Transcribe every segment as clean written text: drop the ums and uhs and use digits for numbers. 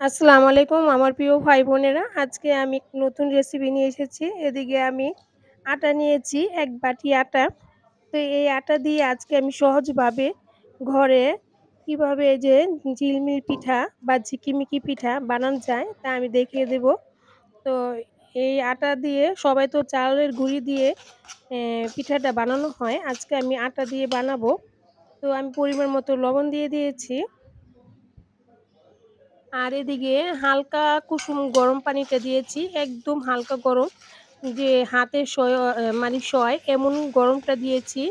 আসসালামু আলাইকুম আমার প্রিয় ভাই বোনেরা। আজকে আমি নতুন রেসিপি নিয়ে এসেছি। এদিকে আমি আটা নিয়েছি ১ বাটি আটা। তো এই আটা দিয়ে আজকে আমি সহজভাবে ঘরে কিভাবে এই যে ঝিলমিল পিঠা বা ঝিকিমিকি পিঠা বানানো যায় তা আমি দেখিয়ে দেব। তো এই আটা দিয়ে সবাই তো চালের গুঁড়ি দিয়ে পিঠাটা বানানো হয়। আজকে আমি আটা দিয়ে বানাবো। তো আমি পরিমাণ মতো লবণ দিয়ে দিয়েছি। আর এদিকে হালকা কুসুম গরম পানিটা দিয়েছি। একদম হালকা গরম যে হাতে মানে সয় এমন গরমটা দিয়েছি।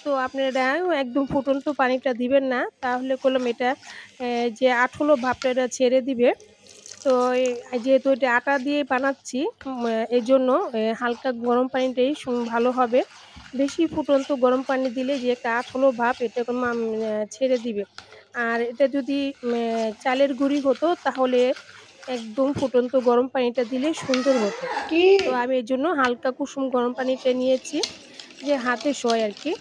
তো আপনারা একদম ফুটন্ত পানিটা দিবেন না। তাহলে করলাম এটা যে আঠালো ভাবটা এটা ছেড়ে দিবে। তো যেহেতু এটা আটা দিয়ে বানাচ্ছি এজন্য হালকা গরম পানিটাই ভালো হবে। বেশি ফুটন্ত গরম পানি দিলে যে একটা আঠালো ভাব এটা ছেড়ে দিবে। আর এটা যদি চালের গুঁড়ি হতো তাহলে একদম ফুটন্ত গরম পানিটা দিলে সুন্দর হতো। কি? তো আমি এজন্য হালকা কুসুম গরম পানিটা নিয়েছি যে হাতে সয় আরকি।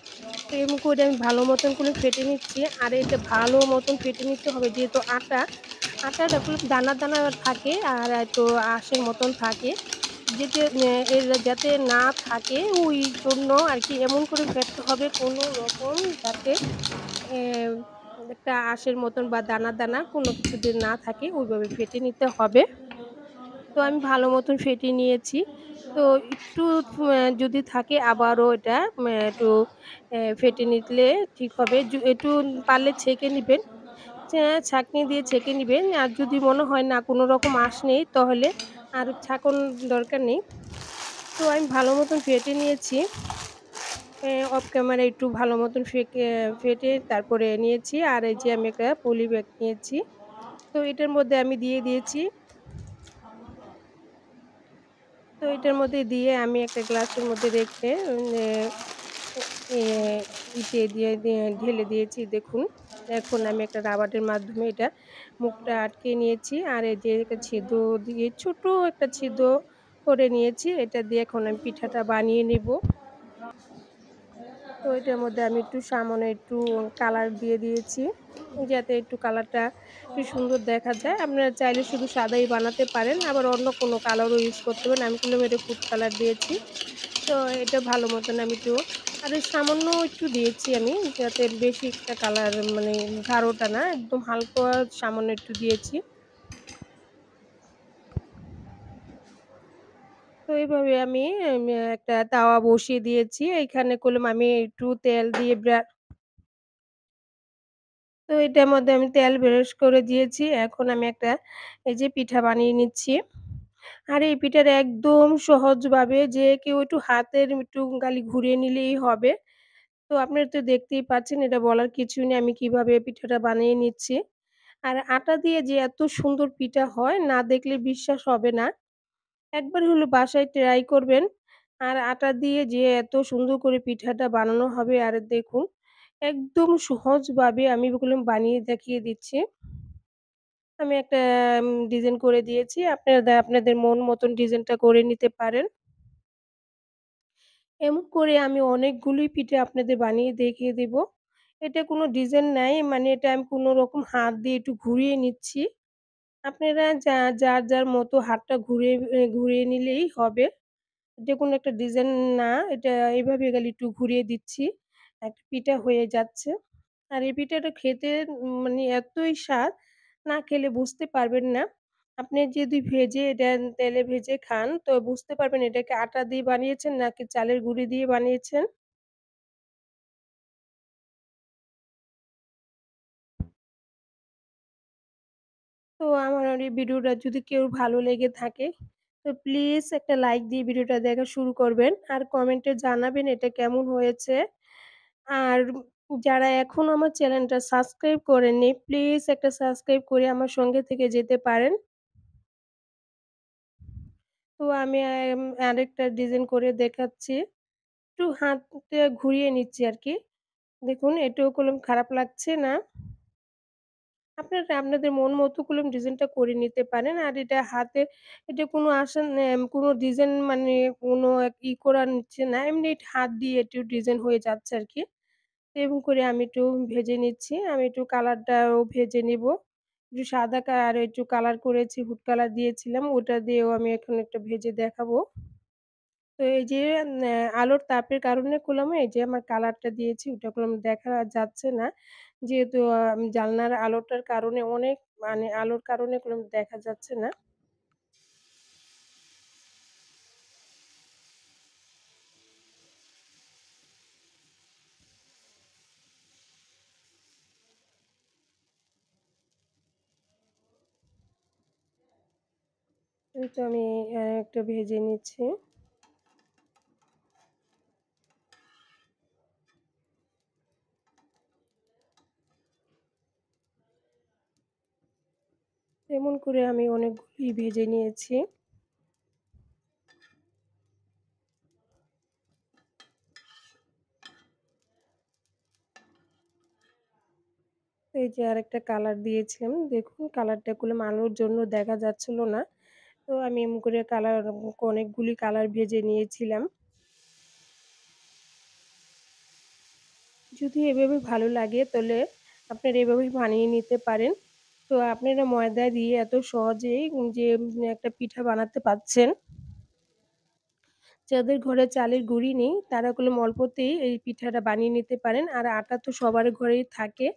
তো এরকম করে আমি ভালো মতন করে ফেটে নিচ্ছি। আর এটা ভালো মতন ফেটে নিতে হবে যেহেতু আটাটা একটু দানা, দানা থাকে আর একটু আঁশের মতন থাকে। যেতে এর যাতে না থাকে ওই জন্য আরকি এমন করে ফেটতে হবে কোনো রকম যাতে এ একটা আঁশের মতন বা দানা, দানা কোনো কিছু যে না থাকে ওইভাবে ফেটে নিতে হবে। তো আমি ভালো মতন ফেটিয়ে নিয়েছি। তো একটু যদি থাকে আবারও এটা একটু ফেটে নিলে ঠিক হবে। একটু পারলে ছেঁকে নিবেন। ছাঁকনি দিয়ে ছেঁকে নিবেন। আর যদি মনে হয় না কোনো রকম আঁশ নেই তাহলে আর দরকার নেই। তো আমি ভালো মতন ফেটে নিয়েছি। অফ ক্যামেরা একটু ভালো মতন ফেটে তারপরে নিয়েছি। আর এই যে আমি একটা পলি ব্যাগ নিয়েছি। তো এটার মধ্যে আমি দিয়ে দিয়েছি। তো এটার মধ্যে দিয়ে আমি একটা গ্লাসের মধ্যে রেখে এ ইসে দিয়ে ঢেলে দিয়েছি দেখুন। এখন আমি একটা রাবারের মাধ্যমে এটা মুখটা আটকে নিয়েছি। আর এই যে একটা ছিদ্র দিয়ে ছোট একটা ছিদ্র করে নিয়েছি। এটা দিয়ে এখন আমি পিঠাটা বানিয়ে নিব। তো এটার মধ্যে আমি একটু সামান্য একটু কালার দিয়ে দিয়েছি। যাতে একটু কালারটা একটু সুন্দর দেখা যায়। আপনারা চাইলে শুধু সাদাই বানাতে পারেন। আবার অন্য কোনো কালারও ইউজ করতে পারেন। আমি করলাম এটা ফুড কালার দিয়েছি। তো এটা ভালো মতন আমি একটু আর এই সামান্য একটু দিয়েছি আমি যাতে বেশি একটা কালার মানে গাঢ়টা না একদম হালকা সামান্য একটু দিয়েছি। তো এইভাবে আমি একটা তাওয়া বসিয়ে দিয়েছি। এইখানে করলাম আমি একটু তেল দিয়ে তো এটার মধ্যে আমি তেল ব্রাশ করে দিয়েছি। এখন আমি একটা এই যে পিঠা বানিয়ে নিচ্ছি। আর এই পিঠাটা একদম সহজভাবে যে কেউ একটু হাতের একটু খালি ঘুরিয়ে নিলেই হবে। তো আপনারা তো দেখতেই পাচ্ছেন এটা বলার কিছুই নেই আমি কিভাবে পিঠাটা বানিয়ে নিচ্ছি। আর আটা দিয়ে যে এত সুন্দর পিঠা হয় না দেখলে বিশ্বাস হবে না। একবার হলো বাসায় ট্রাই করবেন। আর আটা দিয়ে যে এত সুন্দর করে পিঠাটা বানানো হবে আর দেখুন একদম সহজভাবে আমি এগুলো বানিয়ে দেখিয়ে দিচ্ছি। আমি একটা ডিজাইন করে দিয়েছি। আপনারা আপনাদের মন মতন ডিজাইনটা করে নিতে পারেন। এমন করে আমি অনেকগুলোই পিঠে আপনাদের বানিয়ে দেখিয়ে দেব। এটা কোনো ডিজাইন নাই মানে এটা আমি কোনো রকম হাত দিয়ে একটু ঘুরিয়ে নিচ্ছি। আপনারা যার মতো হাতটা ঘুরিয়ে নিলেই হবে। এটা কোনো একটা ডিজাইন না। এটা এভাবে খালি একটু ঘুরিয়ে দিচ্ছি। একটা পিঠা হয়ে যাচ্ছে। আর এই পিঠাটা খেতে মানে এতই স্বাদ, না খেলে বুঝতে পারবেন না। আপনি যদি ভেজে এটা তেলে ভেজে খান তো বুঝতে পারবেন এটা কি আটা দিয়ে বানিয়েছেন নাকি চালের গুঁড়ি দিয়ে বানিয়েছেন। তো আমার আর এই ভিডিওটা যদি কেউ ভালো লেগে থাকে তো প্লিজ একটা লাইক দিয়ে ভিডিওটা দেখা শুরু করবেন। আর কমেন্টে জানাবেন এটা কেমন হয়েছে। আর যারা এখনো আমার চ্যানেলটা সাবস্ক্রাইব করেননি প্লিজ একটা সাবস্ক্রাইব করে আমার সঙ্গে থেকে যেতে পারেন। তো আমি আরেকটা ডিজাইন করে দেখাচ্ছি। একটু হাতটা ঘুরিয়ে নিচ্ছি আরকি। দেখুন এটাও করলাম খারাপ লাগছে না। আপনারা আপনাদের মন মতো করলাম ডিজাইনটা করে নিতে পারেন। আর এটা হাতে এটা কোনো কোনো ডিজাইন মানে কোনো করা নিচ্ছে না। এমনি হাত দিয়ে একটু ডিজাইন হয়ে যাচ্ছে আরকি। এরকম করে আমি একটু ভেজে নিচ্ছি। আমি একটু কালারটাও ভেজে নিবো। একটু সাদা আর একটু কালার করেছি, ফুড কালার দিয়েছিলাম। ওটা দিয়েও আমি এখন একটা ভেজে দেখাবো। তো এই যে আলোর তাপের কারণে করলাম এই যে আমার কালারটা দিয়েছি ওটা করলাম দেখা যাচ্ছে না। যেহেতু জানলার আলোটার কারণে অনেক মানে আলোর কারণে করলাম দেখা যাচ্ছে না। এই তো আমি একটা ভেজে নিচ্ছি। এমন করে আমি অনেকগুলোই ভেজে নিয়েছি। এই যে আরেকটা কালার দিয়েছিলাম। দেখুন কালারটা করলাম আলোর জন্য দেখা যাচ্ছিল না। তো আমি এমন করে অনেকগুলি কালার ভেজে নিয়েছিলাম। যদি এভাবে ভালো লাগে তাহলে আপনারা এভাবেই বানিয়ে নিতে পারেন। তো আপনারা ময়দা দিয়ে এত সহজেই যে একটা পিঠা বানাতে পারছেন। যাদের ঘরে চালের গুঁড়ি নেই তারা করলাম অল্পতেই এই পিঠাটা বানিয়ে নিতে পারেন। আর আটা তো সবার ঘরেই থাকে।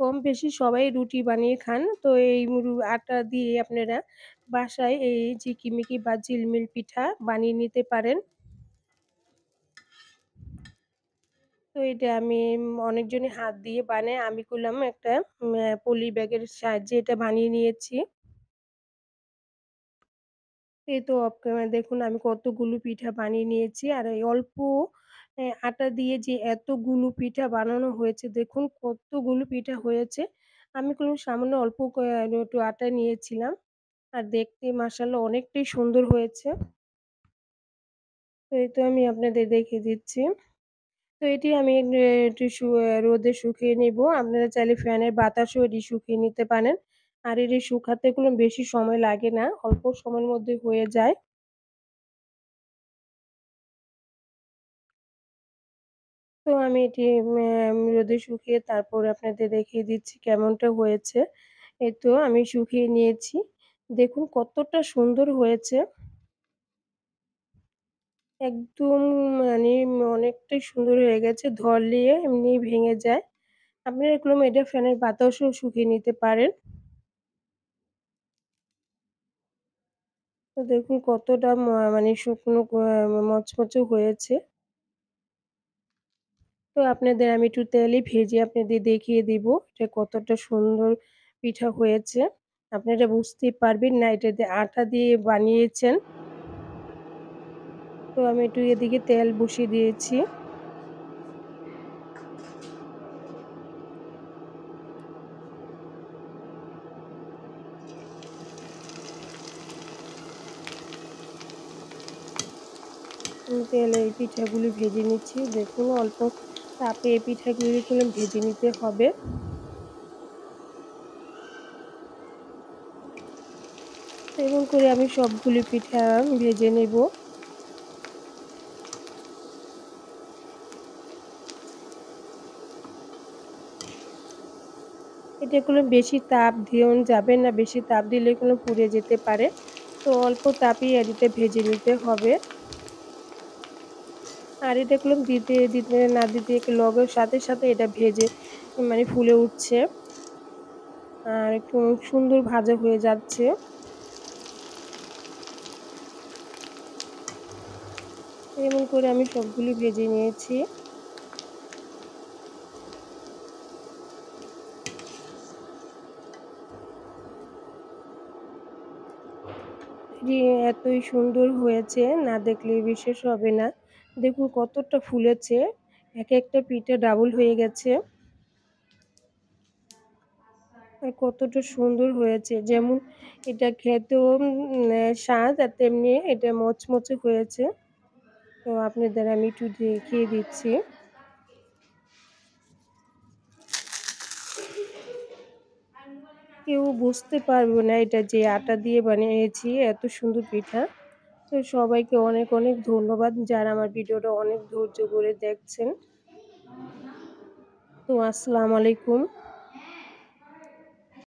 কম বেশি সবাই রুটি বানিয়ে খান। তো এই আটা দিয়ে আপনারা বাসায় এই ঝিকিমিকি বা ঝিলমিল পিঠা বানিয়ে নিতে পারেন। তো এটা আমি অনেকজনই হাত দিয়ে বানায়। আমি করলাম একটা পলি ব্যাগের সাহায্যে এটা বানিয়ে নিয়েছি। এই তো দেখুন আমি কতগুলো পিঠা বানিয়ে নিয়েছি। আর এই অল্প আটা দিয়ে যে এতগুলো পিঠা বানানো হয়েছে দেখুন কতগুলো পিঠা হয়েছে। আমি করলাম সামান্য অল্প একটু আটা নিয়েছিলাম। আর দেখতে মাশাআল্লাহ অনেকটাই সুন্দর হয়েছে। তো এই তো আমি আপনাদের দেখিয়ে দিচ্ছি। তো এটি আমি একটু রোদে শুকিয়ে নিবো। আপনারা চাইলে ফ্যানের বাতাসেও এটি শুকিয়ে নিতে পারেন। আর এটি শুকাতে কোনো বেশি সময় লাগে না। অল্প সময়ের মধ্যে হয়ে যায়। তো আমি এটি রোদে শুকিয়ে তারপরে আপনাদের দেখিয়ে দিচ্ছি কেমনটা হয়েছে। এই তো আমি শুকিয়ে নিয়েছি। দেখুন কতটা সুন্দর হয়েছে। একদম মানে অনেকটাই সুন্দর হয়ে গেছে। ধরলিয়ে এমনি ভেঙে যায়। আপনারা এগুলো এটা ফ্যানের বাতাসেও শুকিয়ে নিতে পারেন। তো দেখুন কতটা মানে শুকনো মচমচে হয়েছে। তো আপনাদের আমি একটু তেলে ভেজে আপনাদের দেখিয়ে দিব এটা কতটা সুন্দর পিঠা হয়েছে। আপনারা বুঝতেই পারবেন না এটা আটা দিয়ে বানিয়েছেন। তো আমি একটু এদিকে তেল বসিয়ে দিয়েছি। তেলে এই পিঠাগুলি ভেজে নিচ্ছি। দেখুন অল্প তাপে এই পিঠাগুলি ভেজে নিতে হবে। তো এমন করে আমি সবগুলি পিঠা ভেজে নেব। এটা বেশি তাপ দেওয়া যাবে না, বেশি তাপ দিলে পুড়ে যেতে পারে। তো অল্প তাপেই এটিতে ভেজে নিতে হবে। আর এটা দিতে, দিতে না দিতে লগের সাথে, সাথে এটা ভেজে মানে ফুলে উঠছে। আর একটু সুন্দর ভাজা হয়ে যাচ্ছে। এমন করে আমি সবগুলি ভেজে নিয়েছি। এটি এতই সুন্দর হয়েছে না দেখলে বিশ্বাস হবে না। দেখুন কতটা ফুলেছে। একেকটা পিঠা ডাবল হয়ে গেছে। আর কতটা সুন্দর হয়েছে। যেমন এটা খেতেও স্বাদ আর তেমনি এটা মচমচে হয়েছে। তো আপনাদের আমি একটু দেখিয়ে দিচ্ছি। কেউ বুঝতে পারবে না এটা যে আটা দিয়ে বানিয়েছি এত সুন্দর পিঠা। তো সবাইকে অনেক, অনেক ধন্যবাদ যারা আমার ভিডিওটা অনেক ধৈর্য ধরে দেখছেন। তো আসসালামু আলাইকুম।